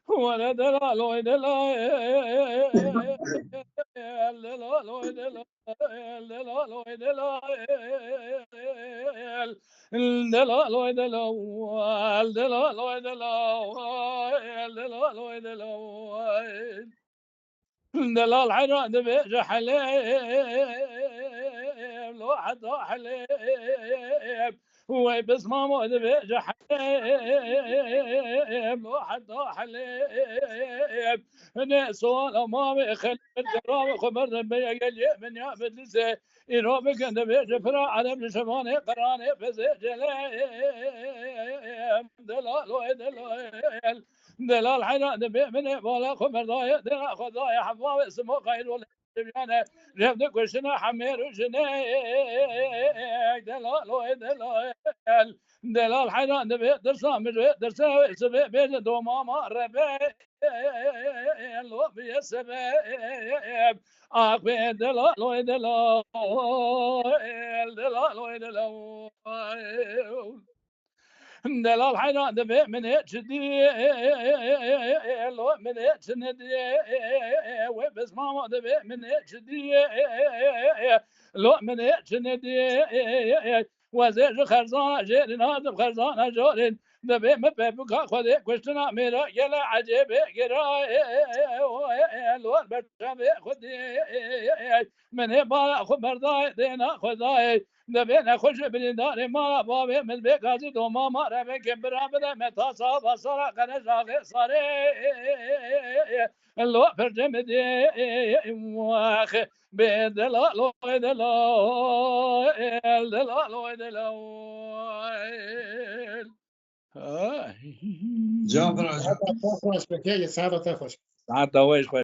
ولا دلال دلال حرام بيجي حليب لو حد حليب هو بس ما مود بيجي حليب لو حد حليب ناس ولا ما بيخلي الجرام خبر بيجي من يا بدلسه يروبك انت بيجي فرع على بشمانه قرانه بزيجليب دلال ودلال دلال حنا من ولا خمر ضايع دلال خضايا حباب اسمه خير ولا جميانا جبدك وشنا حمير وشنا دلال ودلال دلال حنا درسا مش درسا سبب بين دوما ما ربي لو بيسبب اخ دلال ودلال دلال ودلال دلال حنا دبي من هتشدي لو من هتشندي وبس ما دبي من هتشدي لو من هتشندي وزير خرزان جيرين هذا خرزان جورين دبي مبيبك خذي كشتنا ميرا يلا عجيب قراي لو بتشابي خذي من هبا خبر ضاي دينا خذاي دبينا خوش بلدار ما بابي من بيكازي دوما ما ربك برابد متى صاب صار قنجاغ صاري لو فرجم دي واخ بدلال دلال دلال دلال جابر تخش بكيل ساعة تخش ساعة